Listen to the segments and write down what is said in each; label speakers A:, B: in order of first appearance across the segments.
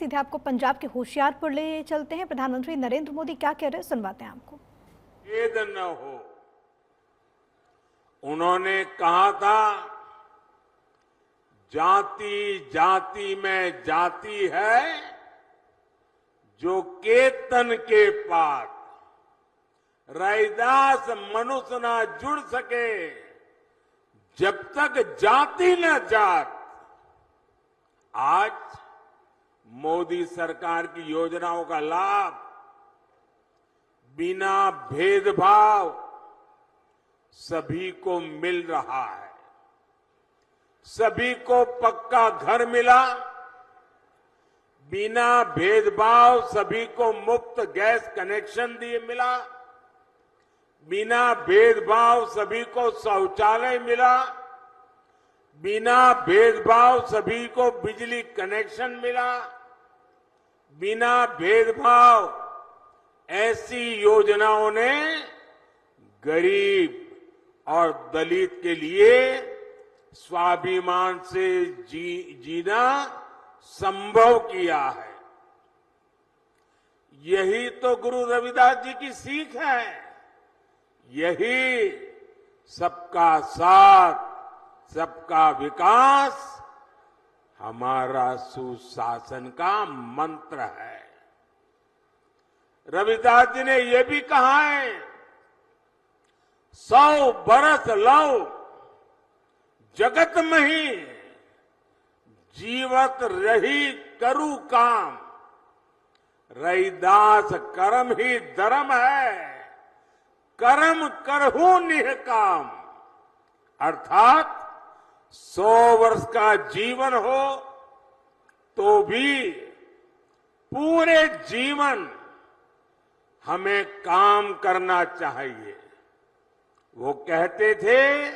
A: सीधे आपको पंजाब के होशियारपुर ले चलते हैं। प्रधानमंत्री नरेंद्र मोदी क्या कह रहे हैं, सुनवाते हैं आपको।
B: खेद न हो, उन्होंने कहा था जाति जाति में जाति है जो केतन के पात, रैदास मनुष्य न जुड़ सके जब तक जाति न जात। आज मोदी सरकार की योजनाओं का लाभ बिना भेदभाव सभी को मिल रहा है। सभी को पक्का घर मिला, बिना भेदभाव सभी को मुफ्त गैस कनेक्शन दिए मिला, बिना भेदभाव सभी को शौचालय मिला, बिना भेदभाव सभी को बिजली कनेक्शन मिला, बिना भेदभाव ऐसी योजनाओं ने गरीब और दलित के लिए स्वाभिमान से जीना संभव किया है। यही तो गुरु रविदास जी की सीख है। यही सबका साथ, सबका विकास हमारा सुशासन का मंत्र है। रविदास जी ने यह भी कहा है, 100 बरस लौ जगत में ही, जीवत रही करू काम, रैदास कर्म ही धर्म है, कर्म करहू निह काम। अर्थात 100 वर्ष का जीवन हो तो भी पूरे जीवन हमें काम करना चाहिए। वो कहते थे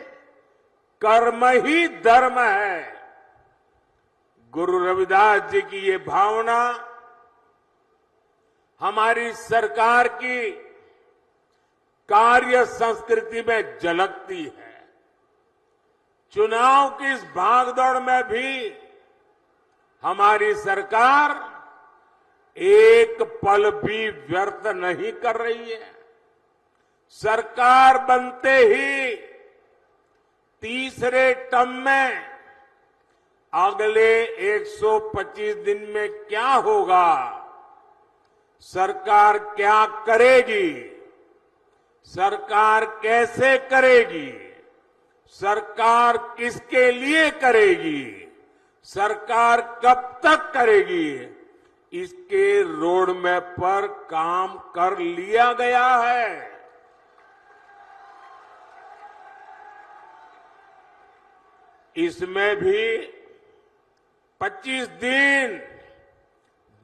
B: कर्म ही धर्म है। गुरु रविदास जी की ये भावना हमारी सरकार की कार्य संस्कृति में झलकती है। चुनाव की इस भागदौड़ में भी हमारी सरकार एक पल भी व्यर्थ नहीं कर रही है। सरकार बनते ही तीसरे टर्म में अगले 125 दिन में क्या होगा, सरकार क्या करेगी, सरकार कैसे करेगी, सरकार किसके लिए करेगी, सरकार कब तक करेगी, इसके रोड मैप पर काम कर लिया गया है। इसमें भी 25 दिन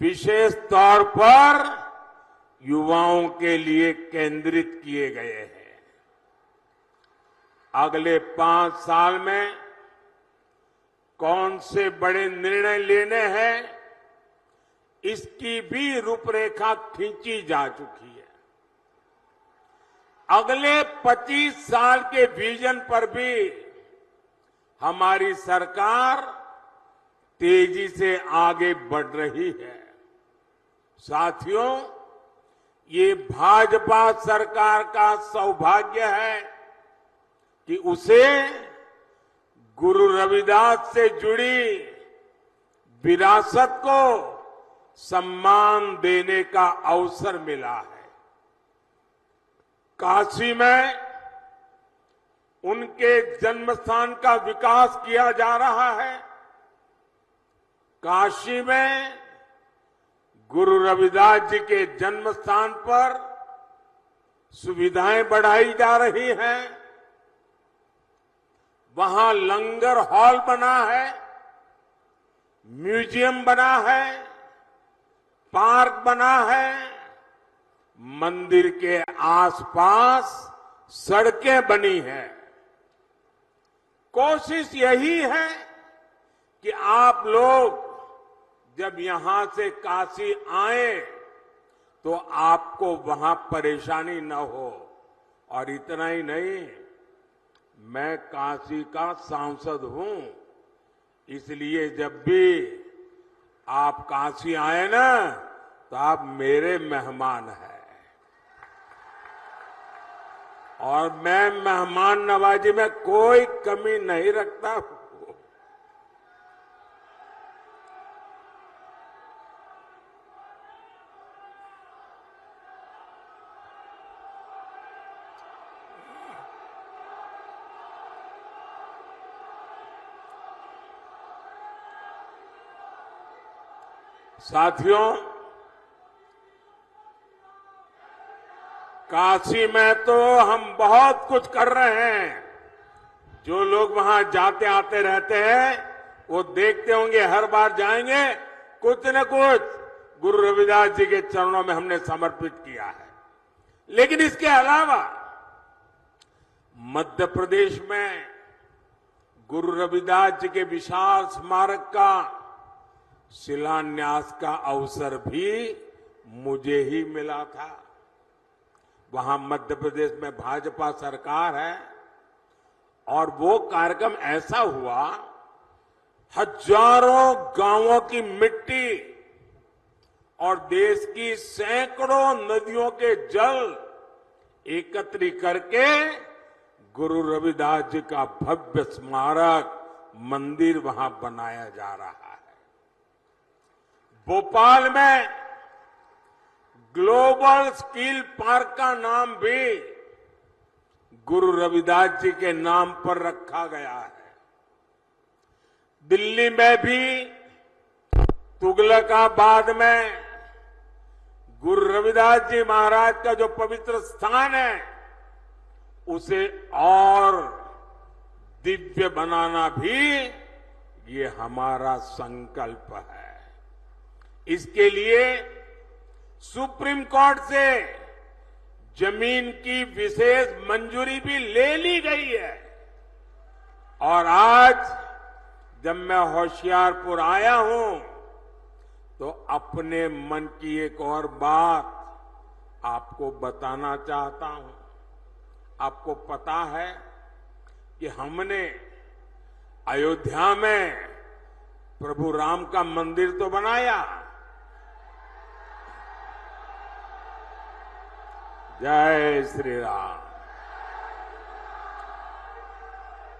B: विशेष तौर पर युवाओं के लिए केंद्रित किए गए हैं। अगले 5 साल में कौन से बड़े निर्णय लेने हैं, इसकी भी रूपरेखा खींची जा चुकी है। अगले 25 साल के विजन पर भी हमारी सरकार तेजी से आगे बढ़ रही है। साथियों, ये भाजपा सरकार का सौभाग्य है कि उसे गुरु रविदास से जुड़ी विरासत को सम्मान देने का अवसर मिला है। काशी में उनके जन्म स्थान का विकास किया जा रहा है। काशी में गुरु रविदास जी के जन्म स्थान पर सुविधाएं बढ़ाई जा रही हैं। वहां लंगर हॉल बना है, म्यूजियम बना है, पार्क बना है, मंदिर के आसपास सड़कें बनी हैं। कोशिश यही है कि आप लोग जब यहां से काशी आए तो आपको वहां परेशानी न हो। और इतना ही नहीं, मैं काशी का सांसद हूं, इसलिए जब भी आप काशी आए ना तो आप मेरे मेहमान हैं और मैं मेहमान नवाजी में कोई कमी नहीं रखता हूं। साथियों, काशी में तो हम बहुत कुछ कर रहे हैं। जो लोग वहां जाते आते रहते हैं वो देखते होंगे, हर बार जाएंगे कुछ न कुछ गुरु रविदास जी के चरणों में हमने समर्पित किया है। लेकिन इसके अलावा मध्य प्रदेश में गुरु रविदास जी के विशाल स्मारक का शिलान्यास का अवसर भी मुझे ही मिला था। वहां मध्य प्रदेश में भाजपा सरकार है और वो कार्यक्रम ऐसा हुआ, हजारों गांवों की मिट्टी और देश की सैकड़ों नदियों के जल एकत्रित करके गुरु रविदास जी का भव्य स्मारक मंदिर वहां बनाया जा रहा है। भोपाल में ग्लोबल स्किल पार्क का नाम भी गुरु रविदास जी के नाम पर रखा गया है। दिल्ली में भी तुगलकाबाद में गुरु रविदास जी महाराज का जो पवित्र स्थान है उसे और दिव्य बनाना भी ये हमारा संकल्प है। इसके लिए सुप्रीम कोर्ट से जमीन की विशेष मंजूरी भी ले ली गई है और आज जब मैं होशियारपुर आया हूं तो अपने मन की एक और बात आपको बताना चाहता हूं। आपको पता है कि हमने अयोध्या में प्रभु राम का मंदिर तो बनाया, जय श्री राम।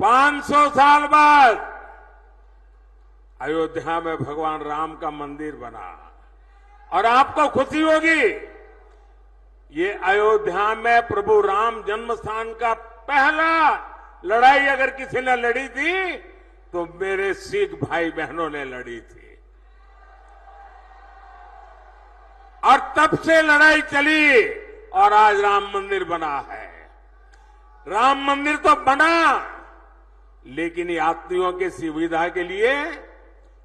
B: 500 साल बाद अयोध्या में भगवान राम का मंदिर बना और आपको खुशी होगी, ये अयोध्या में प्रभु राम जन्म स्थान का पहला लड़ाई अगर किसी ने लड़ी थी तो मेरे सिख भाई बहनों ने लड़ी थी और तब से लड़ाई चली और आज राम मंदिर बना है। राम मंदिर तो बना, लेकिन यात्रियों की सुविधा के लिए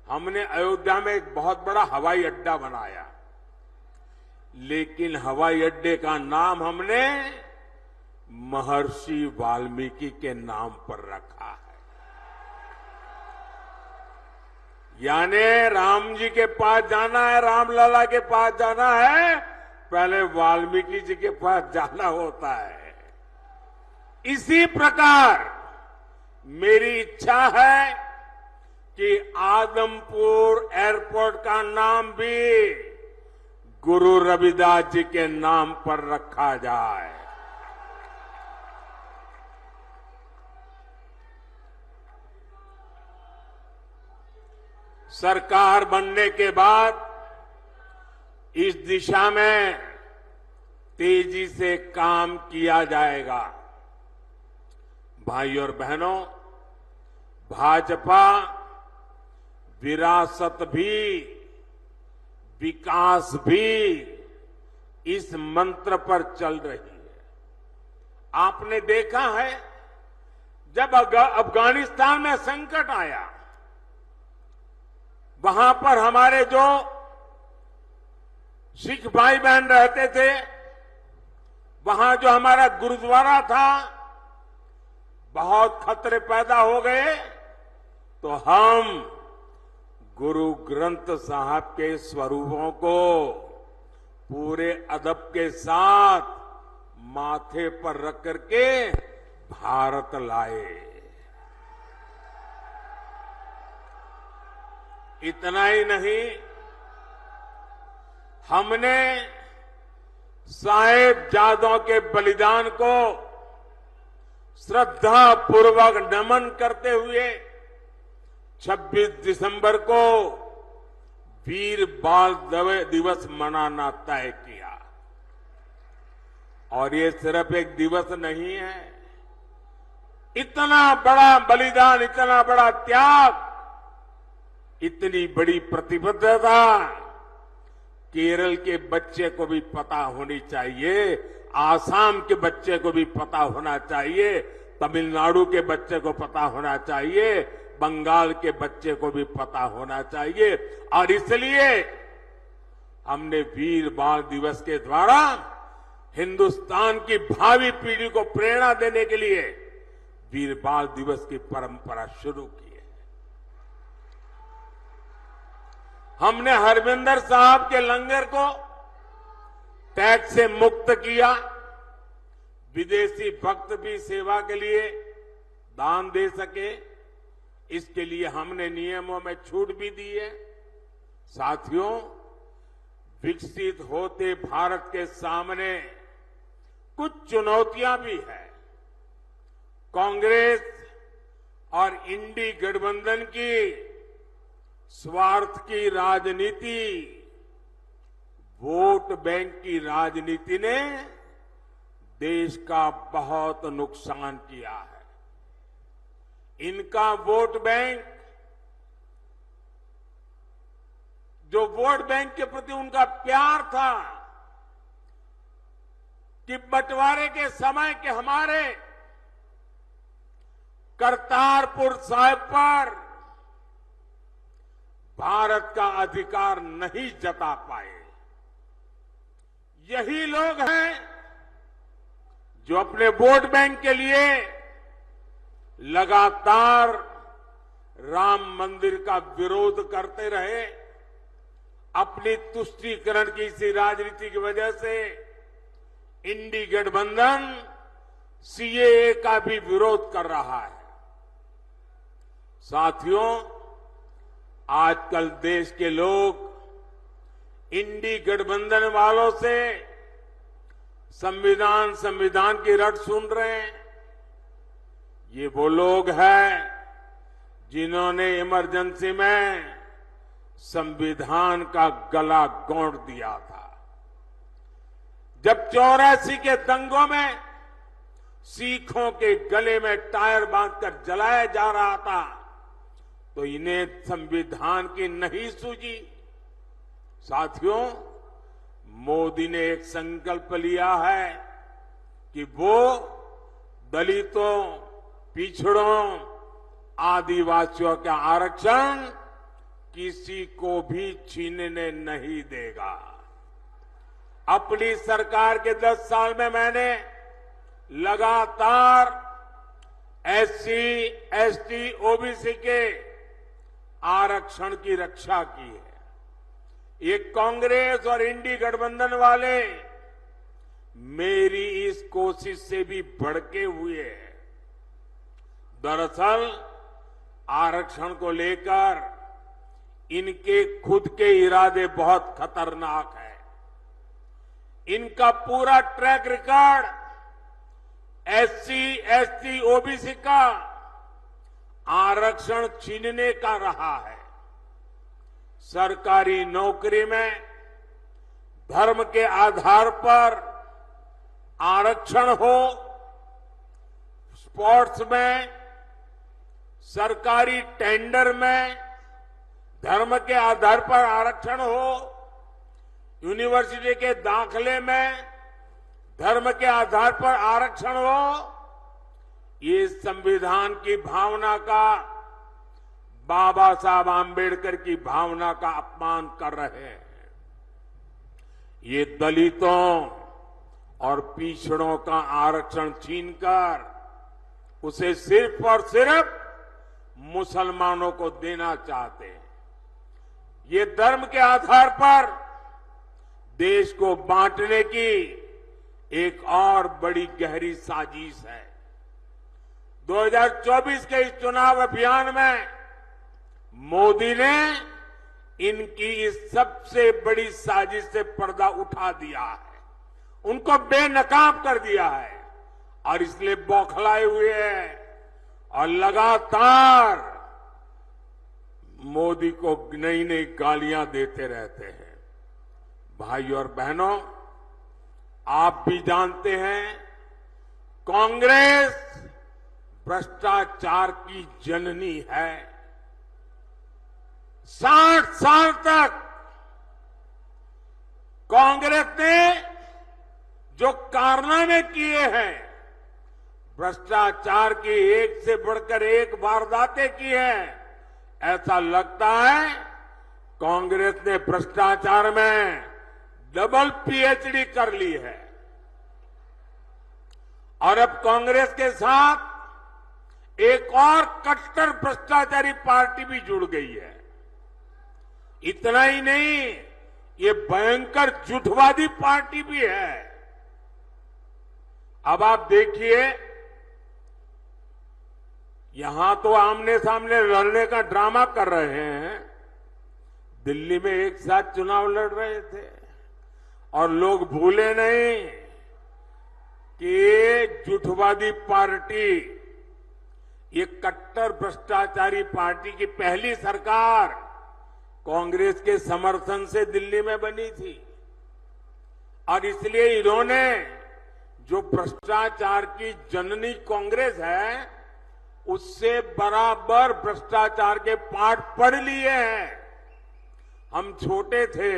B: हमने अयोध्या में एक बहुत बड़ा हवाई अड्डा बनाया, लेकिन हवाई अड्डे का नाम हमने महर्षि वाल्मीकि के नाम पर रखा है। यानी राम जी के पास जाना है, रामलला के पास जाना है, पहले वाल्मीकि जी के पास जाना होता है। इसी प्रकार मेरी इच्छा है कि आदमपुर एयरपोर्ट का नाम भी गुरु रविदास जी के नाम पर रखा जाए। सरकार बनने के बाद इस दिशा में तेजी से काम किया जाएगा। भाइयों और बहनों, भाजपा विरासत भी विकास भी इस मंत्र पर चल रही है। आपने देखा है जब अफगानिस्तान में संकट आया, वहां पर हमारे जो सिख भाई बहन रहते थे, वहां जो हमारा गुरुद्वारा था, बहुत खतरे पैदा हो गए, तो हम गुरु ग्रंथ साहब के स्वरूपों को पूरे अदब के साथ माथे पर रख करके भारत लाए। इतना ही नहीं, हमने साहिबजादों के बलिदान को श्रद्धा पूर्वक नमन करते हुए 26 दिसंबर को वीर बाल दिवस मनाना तय किया। और ये सिर्फ एक दिवस नहीं है, इतना बड़ा बलिदान, इतना बड़ा त्याग, इतनी बड़ी प्रतिबद्धता केरल के बच्चे को भी पता होनी चाहिए, आसाम के बच्चे को भी पता होना चाहिए, तमिलनाडु के बच्चे को पता होना चाहिए, बंगाल के बच्चे को भी पता होना चाहिए। और इसलिए हमने वीर बाल दिवस के द्वारा हिंदुस्तान की भावी पीढ़ी को प्रेरणा देने के लिए वीर बाल दिवस की परंपरा शुरू की है। हमने हरमिंदर साहब के लंगर को टैक्स से मुक्त किया। विदेशी भक्त भी सेवा के लिए दान दे सके, इसके लिए हमने नियमों में छूट भी दी है। साथियों, विकसित होते भारत के सामने कुछ चुनौतियां भी है। कांग्रेस और इंडी गठबंधन की स्वार्थ की राजनीति, वोट बैंक की राजनीति ने देश का बहुत नुकसान किया है। इनका वोट बैंक, जो वोट बैंक के प्रति उनका प्यार था कि बंटवारे के समय के हमारे करतारपुर साहिब पर भारत का अधिकार नहीं जता पाए, यही लोग हैं जो अपने वोट बैंक के लिए लगातार राम मंदिर का विरोध करते रहे। अपनी तुष्टीकरण की इसी राजनीति की वजह से इंडी गठबंधन सीएए का भी विरोध कर रहा है। साथियों, आजकल देश के लोग इंडी गठबंधन वालों से संविधान की रट सुन रहे हैं। ये वो लोग हैं जिन्होंने इमरजेंसी में संविधान का गला घोंट दिया था। जब 84 के दंगों में सिखों के गले में टायर बांधकर जलाया जा रहा था, तो इन्हें संविधान की नहीं सूझी। साथियों, मोदी ने एक संकल्प लिया है कि वो दलितों, पिछड़ों, आदिवासियों का आरक्षण किसी को भी छीनने नहीं देगा। अपनी सरकार के 10 साल में मैंने लगातार एससी, एसटी, ओबीसी के आरक्षण की रक्षा की है। ये कांग्रेस और इंडी गठबंधन वाले मेरी इस कोशिश से भी भड़के हुए हैं। दरअसल आरक्षण को लेकर इनके खुद के इरादे बहुत खतरनाक हैं। इनका पूरा track record SC, ST, OBC का आरक्षण छीनने का रहा है। सरकारी नौकरी में धर्म के आधार पर आरक्षण हो, स्पोर्ट्स में, सरकारी टेंडर में धर्म के आधार पर आरक्षण हो, यूनिवर्सिटी के दाखिले में धर्म के आधार पर आरक्षण हो, ये संविधान की भावना का, बाबा साहब आम्बेडकर की भावना का अपमान कर रहे हैं। ये दलितों और पिछड़ों का आरक्षण छीनकर उसे सिर्फ और सिर्फ मुसलमानों को देना चाहते हैं। ये धर्म के आधार पर देश को बांटने की एक और बड़ी गहरी साजिश है। 2024 के इस चुनाव अभियान में मोदी ने इनकी इस सबसे बड़ी साजिश से पर्दा उठा दिया है, उनको बेनकाब कर दिया है और इसलिए बौखलाए हुए हैं और लगातार मोदी को नई नई गालियां देते रहते हैं। भाई और बहनों, आप भी जानते हैं कांग्रेस भ्रष्टाचार की जननी है। 60 साल तक कांग्रेस ने जो कारनामे किए हैं, भ्रष्टाचार की एक से बढ़कर एक वारदातें की हैं, ऐसा लगता है कांग्रेस ने भ्रष्टाचार में डबल पीएचडी कर ली है और अब कांग्रेस के साथ एक और कट्टर भ्रष्टाचारी पार्टी भी जुड़ गई है। इतना ही नहीं, ये भयंकर झूठवादी पार्टी भी है। अब आप देखिए, यहां तो आमने सामने लड़ने का ड्रामा कर रहे हैं, दिल्ली में एक साथ चुनाव लड़ रहे थे और लोग भूले नहीं कि ये झूठवादी पार्टी, ये कट्टर भ्रष्टाचारी पार्टी की पहली सरकार कांग्रेस के समर्थन से दिल्ली में बनी थी और इसलिए इन्होंने जो भ्रष्टाचार की जननी कांग्रेस है, उससे बराबर भ्रष्टाचार के पाठ पढ़ लिए हैं। हम छोटे थे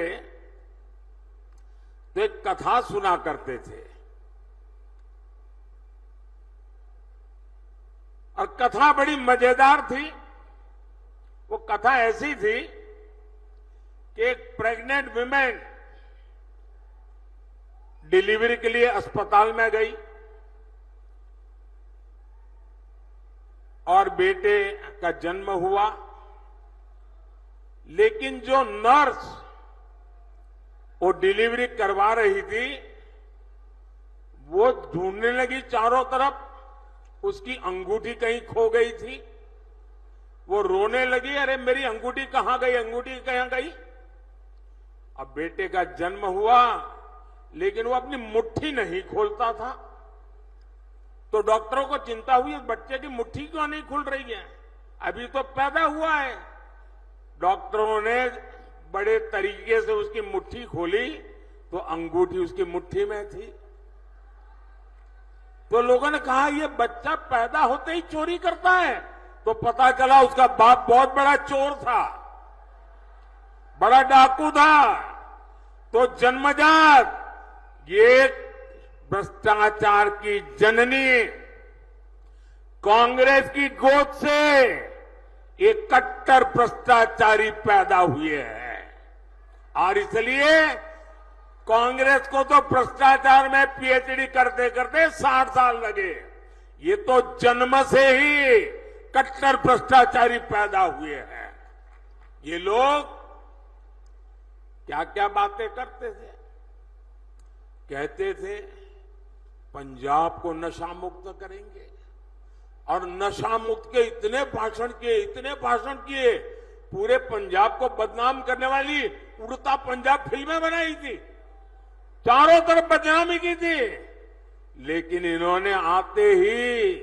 B: तो एक कथा सुना करते थे और कथा बड़ी मजेदार थी। वो कथा ऐसी थी कि एक प्रेग्नेंट विमेन डिलीवरी के लिए अस्पताल में गई और बेटे का जन्म हुआ, लेकिन जो नर्स वो डिलीवरी करवा रही थी, वो ढूंढने लगी चारों तरफ, उसकी अंगूठी कहीं खो गई थी। वो रोने लगी, अरे मेरी अंगूठी कहां गई, अंगूठी कहां गई। अब बेटे का जन्म हुआ, लेकिन वो अपनी मुट्ठी नहीं खोलता था, तो डॉक्टरों को चिंता हुई, बच्चे की मुट्ठी क्यों नहीं खुल रही है, अभी तो पैदा हुआ है। डॉक्टरों ने बड़े तरीके से उसकी मुट्ठी खोली तो अंगूठी उसकी मुट्ठी में थी। तो लोगों ने कहा ये बच्चा पैदा होते ही चोरी करता है, तो पता चला उसका बाप बहुत बड़ा चोर था, बड़ा डाकू था। तो जन्मजात ये भ्रष्टाचार की जननी कांग्रेस की गोद से एक कट्टर भ्रष्टाचारी पैदा हुए हैं और इसलिए कांग्रेस को तो भ्रष्टाचार में पीएचडी करते करते 60 साल लगे। ये तो जन्म से ही कट्टर भ्रष्टाचारी पैदा हुए हैं। ये लोग क्या क्या बातें करते थे, कहते थे पंजाब को नशा मुक्त करेंगे और नशा मुक्त के इतने भाषण किए, पूरे पंजाब को बदनाम करने वाली उड़ता पंजाब फिल्में बनाई थी, चारों तरफ बदनामी की थी। लेकिन इन्होंने आते ही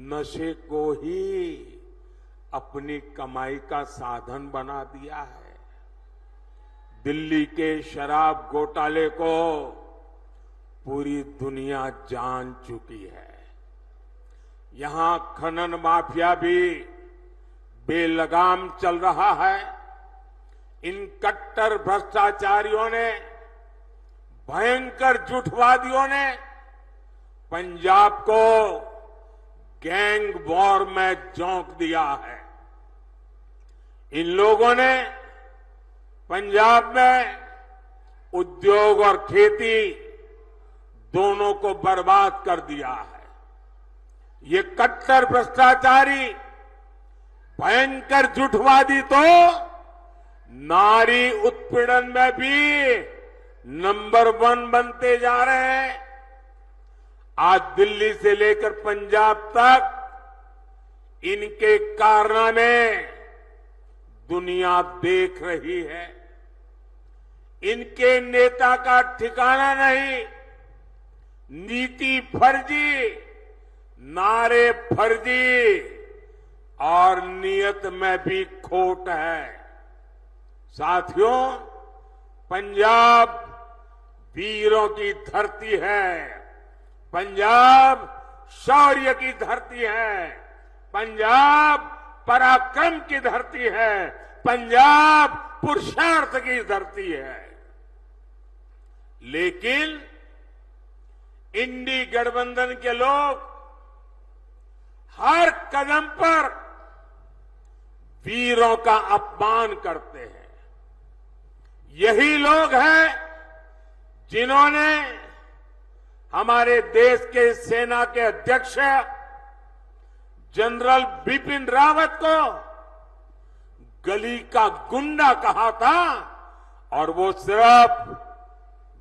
B: नशे को ही अपनी कमाई का साधन बना दिया है। दिल्ली के शराब घोटाले को पूरी दुनिया जान चुकी है। यहां खनन माफिया भी बेलगाम चल रहा है। इन कट्टर भ्रष्टाचारियों ने, भयंकर झूठवादियों ने पंजाब को गैंग वॉर में झोंक दिया है। इन लोगों ने पंजाब में उद्योग और खेती दोनों को बर्बाद कर दिया है। ये कट्टर भ्रष्टाचारी, भयंकर झूठवादी तो नारी उत्पीड़न में भी नंबर 1 बनते जा रहे हैं। आज दिल्ली से लेकर पंजाब तक इनके कारनामे दुनिया देख रही है। इनके नेता का ठिकाना नहीं, नीति फर्जी, नारे फर्जी और नियत में भी खोट है। साथियों, पंजाब वीरों की धरती है, पंजाब शौर्य की धरती है, पंजाब पराक्रम की धरती है, पंजाब पुरुषार्थ की धरती है। लेकिन इंडी गठबंधन के लोग हर कदम पर वीरों का अपमान करते हैं। यही लोग हैं जिन्होंने हमारे देश के सेना के अध्यक्ष जनरल बिपिन रावत को गली का गुंडा कहा था, और वो सिर्फ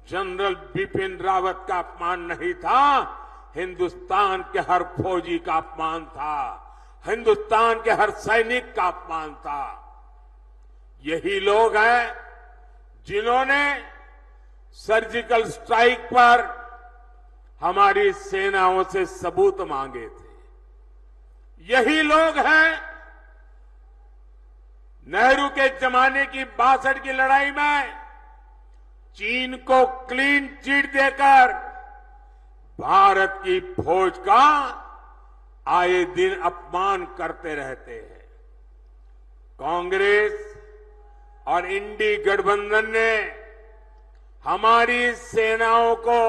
B: जनरल बिपिन रावत का अपमान नहीं था, हिंदुस्तान के हर फौजी का अपमान था, हिंदुस्तान के हर सैनिक का अपमान था। यही लोग हैं जिन्होंने सर्जिकल स्ट्राइक पर हमारी सेनाओं से सबूत मांगे थे। यही लोग हैं नेहरू के जमाने की 62 की लड़ाई में चीन को क्लीन चिट देकर भारत की फौज का आए दिन अपमान करते रहते हैं। कांग्रेस और इंडी गठबंधन ने हमारी सेनाओं को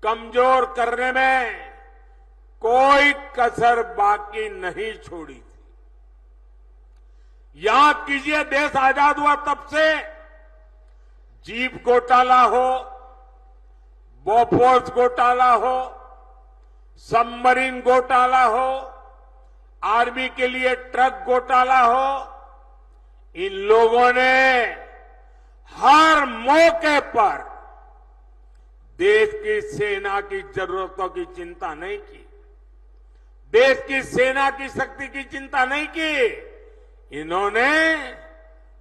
B: कमजोर करने में कोई कसर बाकी नहीं छोड़ी थी। याद कीजिए, देश आजाद हुआ तब से जीप घोटाला हो, बोफोर्स घोटाला हो, सबमरीन घोटाला हो, आर्मी के लिए ट्रक घोटाला हो, इन लोगों ने हर मौके पर देश की सेना की जरूरतों की चिंता नहीं की, देश की सेना की शक्ति की चिंता नहीं की। इन्होंने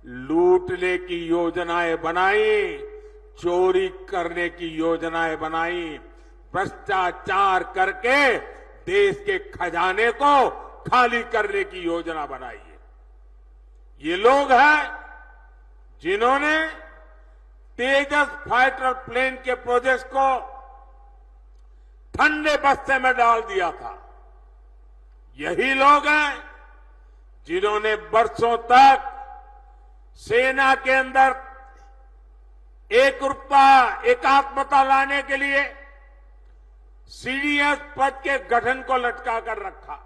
B: लूटने की योजनाएं बनाई, चोरी करने की योजनाएं बनाई, भ्रष्टाचार करके देश के खजाने को खाली करने की योजना बनाई है। ये लोग हैं जिन्होंने तेजस फाइटर प्लेन के प्रोजेक्ट को ठंडे बस्ते में डाल दिया था। यही लोग हैं जिन्होंने बरसों तक सेना के अंदर एकरूपता, एकात्मता लाने के लिए सीडीएस पद के गठन को लटका कर रखा।